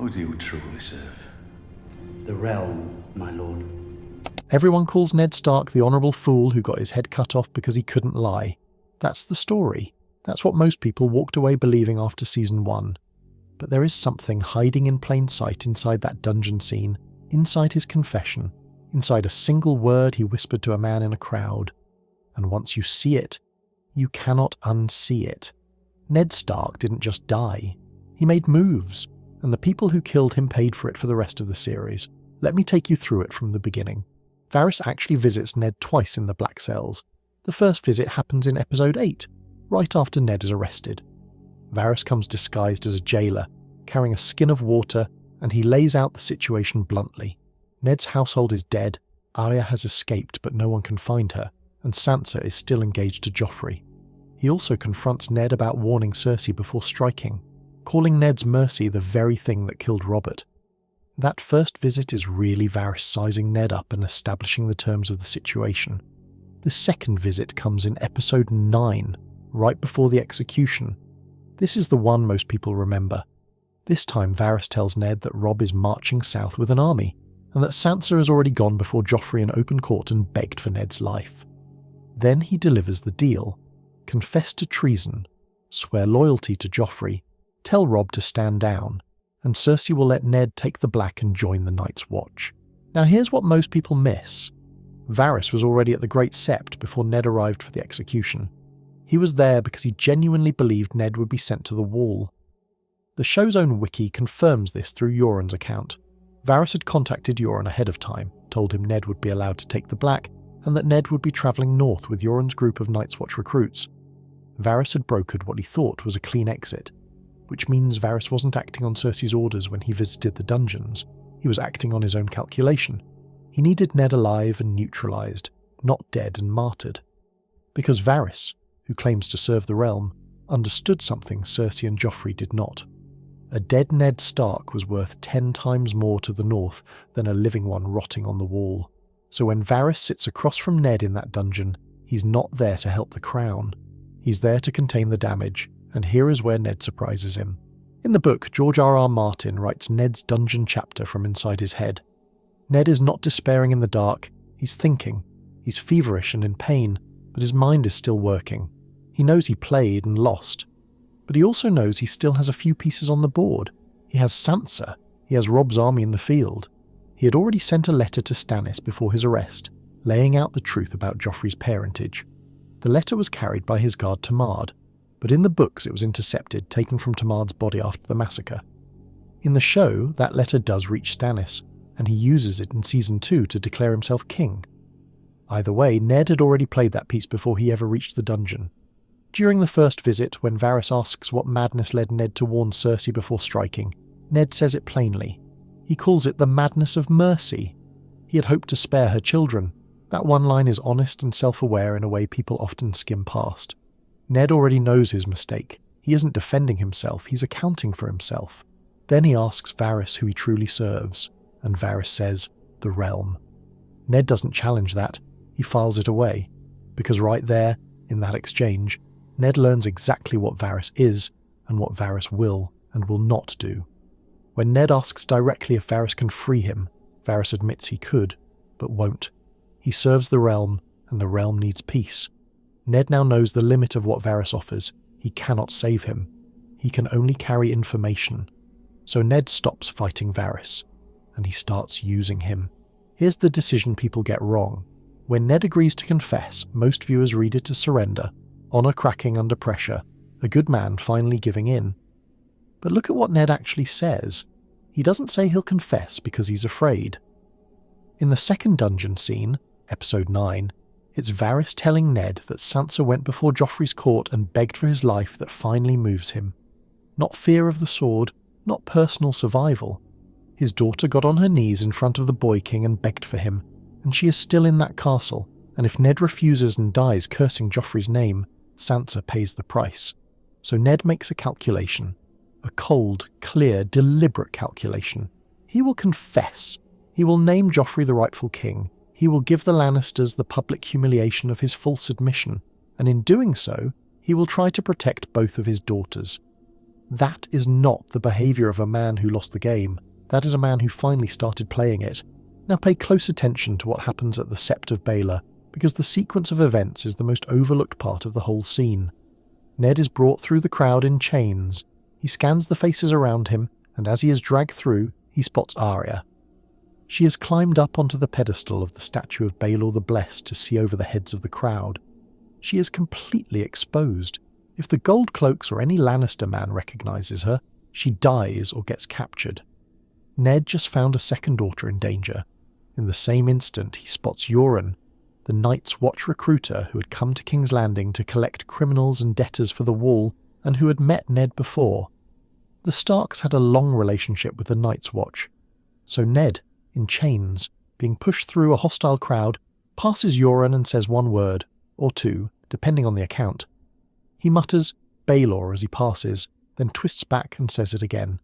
would you truly serve? The realm, my lord. Everyone calls Ned Stark the honourable fool who got his head cut off because he couldn't lie. That's the story. That's what most people walked away believing after season 1. But there is something hiding in plain sight inside that dungeon scene, inside his confession, inside a single word he whispered to a man in a crowd. And once you see it, you cannot unsee it. Ned Stark didn't just die. He made moves, and the people who killed him paid for it for the rest of the series. Let me take you through it from the beginning. Varys actually visits Ned twice in the Black Cells. The first visit happens in episode 8, right after Ned is arrested. Varys comes disguised as a jailer, carrying a skin of water, and he lays out the situation bluntly. Ned's household is dead, Arya has escaped but no one can find her, and Sansa is still engaged to Joffrey. He also confronts Ned about warning Cersei before striking, calling Ned's mercy the very thing that killed Robert. That first visit is really Varys sizing Ned up and establishing the terms of the situation. The second visit comes in episode 9, right before the execution. This is the one most people remember. This time Varys tells Ned that Robb is marching south with an army, and that Sansa has already gone before Joffrey in open court and begged for Ned's life. Then he delivers the deal: confess to treason, swear loyalty to Joffrey, tell Robb to stand down, and Cersei will let Ned take the Black and join the Night's Watch. Now here's what most people miss. Varys was already at the Great Sept before Ned arrived for the execution. He was there because he genuinely believed Ned would be sent to the Wall. The show's own wiki confirms this through Euron's account. Varys had contacted Euron ahead of time, told him Ned would be allowed to take the Black, and that Ned would be travelling north with Euron's group of Night's Watch recruits. Varys had brokered what he thought was a clean exit, which means Varys wasn't acting on Cersei's orders when he visited the dungeons. He was acting on his own calculation. He needed Ned alive and neutralised, not dead and martyred. Because Varys, who claims to serve the realm, understood something Cersei and Joffrey did not. A dead Ned Stark was worth 10 times more to the north than a living one rotting on the wall. So when Varys sits across from Ned in that dungeon, he's not there to help the crown. He's there to contain the damage, and here is where Ned surprises him. In the book, George R.R. Martin writes Ned's dungeon chapter from inside his head. Ned is not despairing in the dark, he's thinking. He's feverish and in pain, but his mind is still working. He knows he played and lost, but he also knows he still has a few pieces on the board. He has Sansa, he has Robb's army in the field. He had already sent a letter to Stannis before his arrest, laying out the truth about Joffrey's parentage. The letter was carried by his guard Tamard, but in the books it was intercepted, taken from Tamard's body after the massacre. In the show, that letter does reach Stannis, and he uses it in Season 2 to declare himself king. Either way, Ned had already played that piece before he ever reached the dungeon. During the first visit, when Varys asks what madness led Ned to warn Cersei before striking, Ned says it plainly. He calls it the madness of mercy. He had hoped to spare her children. That one line is honest and self-aware in a way people often skim past. Ned already knows his mistake. He isn't defending himself, he's accounting for himself. Then he asks Varys who he truly serves, and Varys says, the realm. Ned doesn't challenge that, he files it away, because right there, in that exchange, Ned learns exactly what Varys is and what Varys will and will not do. When Ned asks directly if Varys can free him, Varys admits he could, but won't. He serves the realm, and the realm needs peace. Ned now knows the limit of what Varys offers. He cannot save him. He can only carry information. So Ned stops fighting Varys, and he starts using him. Here's the decision people get wrong. When Ned agrees to confess, most viewers read it as surrender, honour cracking under pressure, a good man finally giving in. But look at what Ned actually says. He doesn't say he'll confess because he's afraid. In the second dungeon scene, episode 9, it's Varys telling Ned that Sansa went before Joffrey's court and begged for his life that finally moves him. Not fear of the sword, not personal survival. His daughter got on her knees in front of the Boy King and begged for him, and she is still in that castle, and if Ned refuses and dies cursing Joffrey's name, Sansa pays the price. So Ned makes a calculation. A cold, clear, deliberate calculation. He will confess. He will name Joffrey the rightful king. He will give the Lannisters the public humiliation of his false admission, and in doing so, he will try to protect both of his daughters. That is not the behaviour of a man who lost the game. That is a man who finally started playing it. Now pay close attention to what happens at the Sept of Baelor, because the sequence of events is the most overlooked part of the whole scene. Ned is brought through the crowd in chains. He scans the faces around him, and as he is dragged through, he spots Arya. She has climbed up onto the pedestal of the statue of Baelor the Blessed to see over the heads of the crowd. She is completely exposed. If the gold cloaks or any Lannister man recognises her, she dies or gets captured. Ned just found a second daughter in danger. In the same instant, he spots Euron, the Night's Watch recruiter who had come to King's Landing to collect criminals and debtors for the Wall and who had met Ned before. The Starks had a long relationship with the Night's Watch, so Ned, in chains, being pushed through a hostile crowd, passes Euron and says one word, or two, depending on the account. He mutters Baelor as he passes, then twists back and says it again,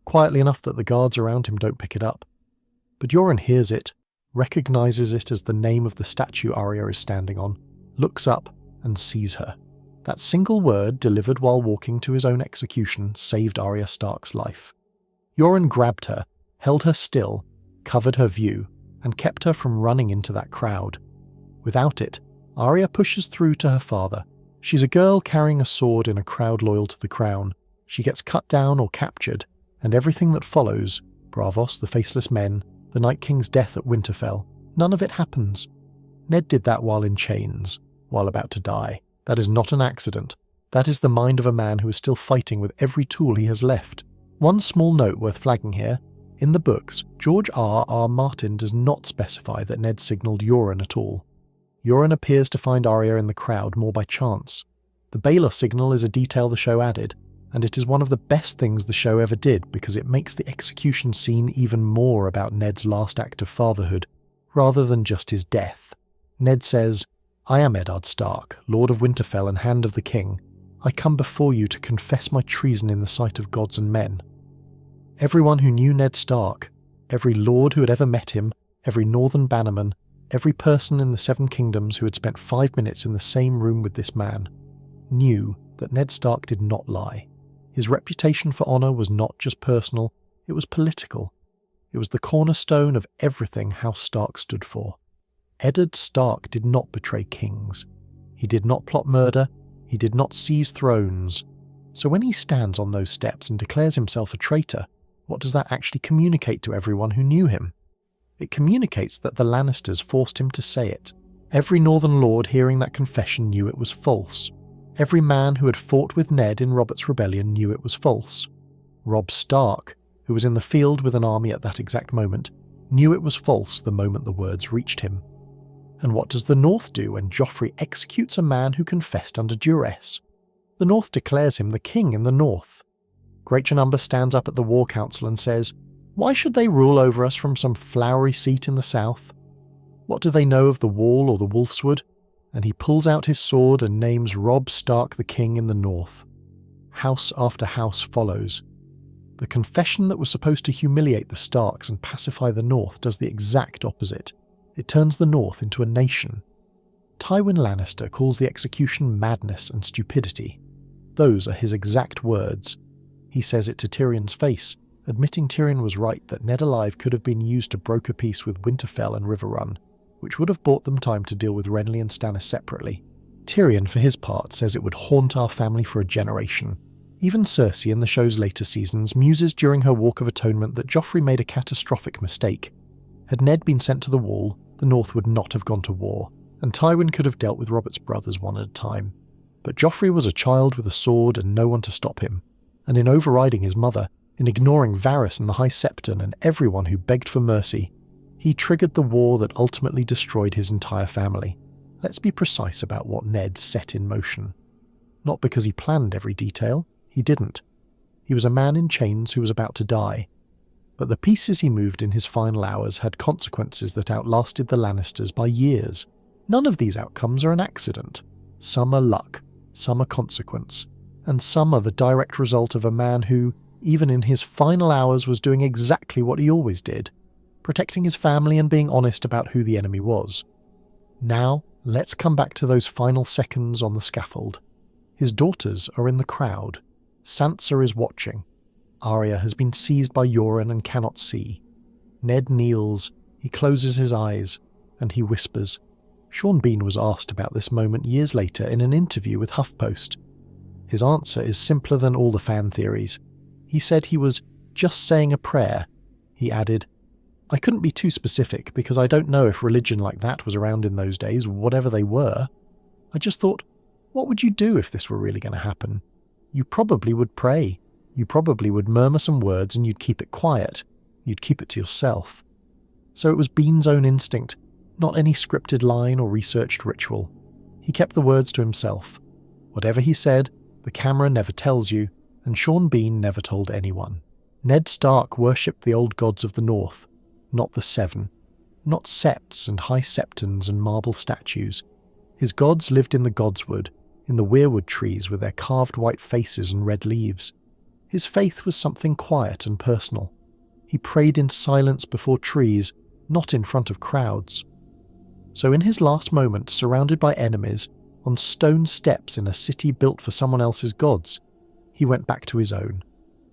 quietly enough that the guards around him don't pick it up. But Euron hears it, recognises it as the name of the statue Arya is standing on, looks up and sees her. That single word, delivered while walking to his own execution, saved Arya Stark's life. Euron grabbed her, held her still, covered her view, and kept her from running into that crowd. Without it, Arya pushes through to her father. She's a girl carrying a sword in a crowd loyal to the crown. She gets cut down or captured, and everything that follows, Braavos, the Faceless Men, the Night King's death at Winterfell, none of it happens. Ned did that while in chains, while about to die. That is not an accident. That is the mind of a man who is still fighting with every tool he has left. One small note worth flagging here. In the books, George R.R. Martin does not specify that Ned signalled Euron at all. Euron appears to find Arya in the crowd more by chance. The Baelor signal is a detail the show added, and it is one of the best things the show ever did because it makes the execution scene even more about Ned's last act of fatherhood, rather than just his death. Ned says, "I am Eddard Stark, Lord of Winterfell and Hand of the King. I come before you to confess my treason in the sight of gods and men." Everyone who knew Ned Stark, every lord who had ever met him, every northern bannerman, every person in the Seven Kingdoms who had spent 5 minutes in the same room with this man, knew that Ned Stark did not lie. His reputation for honour was not just personal, it was political. It was the cornerstone of everything House Stark stood for. Eddard Stark did not betray kings. He did not plot murder. He did not seize thrones. So when he stands on those steps and declares himself a traitor, what does that actually communicate to everyone who knew him? It communicates that the Lannisters forced him to say it. Every Northern Lord hearing that confession knew it was false. Every man who had fought with Ned in Robert's rebellion knew it was false. Robb Stark, who was in the field with an army at that exact moment, knew it was false the moment the words reached him. And what does the North do when Joffrey executes a man who confessed under duress? The North declares him the king in the North. Greatjanumber stands up at the War Council and says, "Why should they rule over us from some flowery seat in the South? What do they know of the Wall or the Wolfswood?" And he pulls out his sword and names Robb Stark the king in the North. House after house follows. The confession that was supposed to humiliate the Starks and pacify the North does the exact opposite. It turns the North into a nation. Tywin Lannister calls the execution madness and stupidity. Those are his exact words. He says it to Tyrion's face, admitting Tyrion was right that Ned alive could have been used to broker peace with Winterfell and Riverrun, which would have bought them time to deal with Renly and Stannis separately. Tyrion, for his part, says it would haunt our family for a generation. Even Cersei in the show's later seasons muses during her Walk of Atonement that Joffrey made a catastrophic mistake. Had Ned been sent to the Wall, the North would not have gone to war, and Tywin could have dealt with Robert's brothers one at a time. But Joffrey was a child with a sword and no one to stop him, and in overriding his mother, in ignoring Varys and the High Septon and everyone who begged for mercy, he triggered the war that ultimately destroyed his entire family. Let's be precise about what Ned set in motion. Not because he planned every detail, he didn't. He was a man in chains who was about to die. But the pieces he moved in his final hours had consequences that outlasted the Lannisters by years. None of these outcomes are an accident. Some are luck, some are consequence, and some are the direct result of a man who, even in his final hours, was doing exactly what he always did, protecting his family and being honest about who the enemy was. Now, let's come back to those final seconds on the scaffold. His daughters are in the crowd. Sansa is watching. Arya has been seized by Yoren and cannot see. Ned kneels, he closes his eyes, and he whispers. Sean Bean was asked about this moment years later in an interview with HuffPost. His answer is simpler than all the fan theories. He said he was just saying a prayer. He added, "I couldn't be too specific because I don't know if religion like that was around in those days, whatever they were. I just thought, what would you do if this were really going to happen? You probably would pray. You probably would murmur some words and you'd keep it quiet. You'd keep it to yourself." So it was Bean's own instinct, not any scripted line or researched ritual. He kept the words to himself. Whatever he said, the camera never tells you, and Sean Bean never told anyone. Ned Stark worshipped the old gods of the North, not the Seven, not septs and high septons and marble statues. His gods lived in the godswood, in the weirwood trees with their carved white faces and red leaves. His faith was something quiet and personal. He prayed in silence before trees, not in front of crowds. So in his last moment, surrounded by enemies, on stone steps in a city built for someone else's gods, he went back to his own.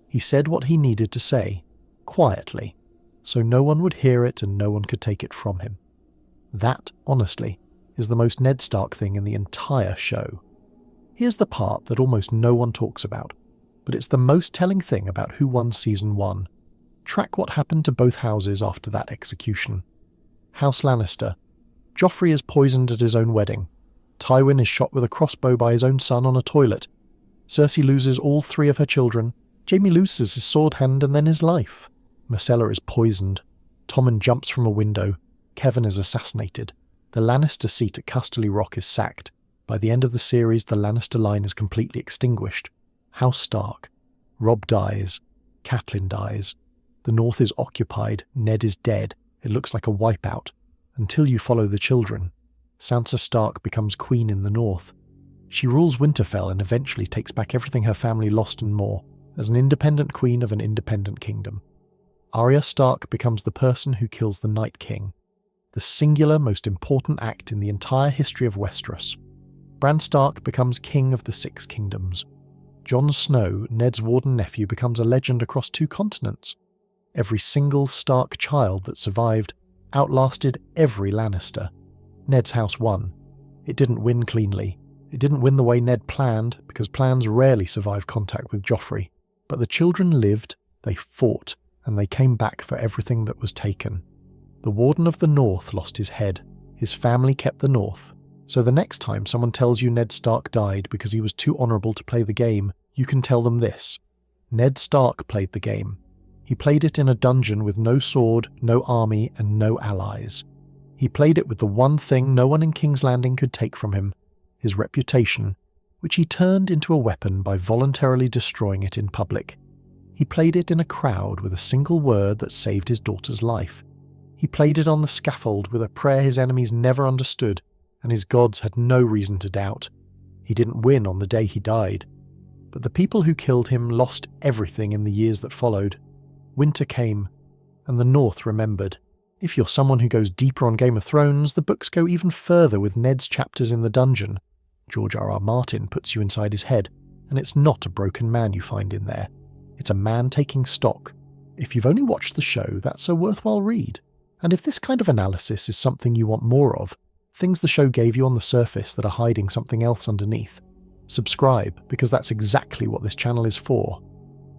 He said what he needed to say, quietly, so no one would hear it and no one could take it from him. That, honestly, is the most Ned Stark thing in the entire show. Here's the part that almost no one talks about, but it's the most telling thing about who won Season 1. Track what happened to both houses after that execution. House Lannister. Joffrey is poisoned at his own wedding. Tywin is shot with a crossbow by his own son on a toilet. Cersei loses all 3 of her children. Jaime loses his sword hand and then his life. Myrcella is poisoned. Tommen jumps from a window. Kevan is assassinated. The Lannister seat at Casterly Rock is sacked. By the end of the series, the Lannister line is completely extinguished. House Stark. Robb dies. Catelyn dies. The North is occupied. Ned is dead. It looks like a wipeout. Until you follow the children. Sansa Stark becomes queen in the North. She rules Winterfell and eventually takes back everything her family lost and more, as an independent queen of an independent kingdom. Arya Stark becomes the person who kills the Night King, the singular most important act in the entire history of Westeros. Bran Stark becomes king of the 6 kingdoms. Jon Snow, Ned's warden nephew, becomes a legend across 2 continents. Every single Stark child that survived outlasted every Lannister. Ned's house won. It didn't win cleanly. It didn't win the way Ned planned, because plans rarely survive contact with Joffrey. But the children lived, they fought, and they came back for everything that was taken. The Warden of the North lost his head. His family kept the North. So the next time someone tells you Ned Stark died because he was too honourable to play the game, you can tell them this. Ned Stark played the game. He played it in a dungeon with no sword, no army, and no allies. He played it with the one thing no one in King's Landing could take from him, his reputation, which he turned into a weapon by voluntarily destroying it in public. He played it in a crowd with a single word that saved his daughter's life. He played it on the scaffold with a prayer his enemies never understood, and his gods had no reason to doubt. He didn't win on the day he died. But the people who killed him lost everything in the years that followed. Winter came, and the North remembered. If you're someone who goes deeper on Game of Thrones, the books go even further with Ned's chapters in the dungeon. George R.R. Martin puts you inside his head, and it's not a broken man you find in there. It's a man taking stock. If you've only watched the show, that's a worthwhile read. And if this kind of analysis is something you want more of, things the show gave you on the surface that are hiding something else underneath, subscribe, because that's exactly what this channel is for.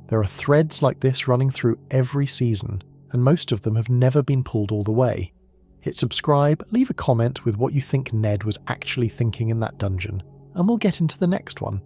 There are threads like this running through every season, and most of them have never been pulled all the way. Hit subscribe, leave a comment with what you think Ned was actually thinking in that dungeon, and we'll get into the next one.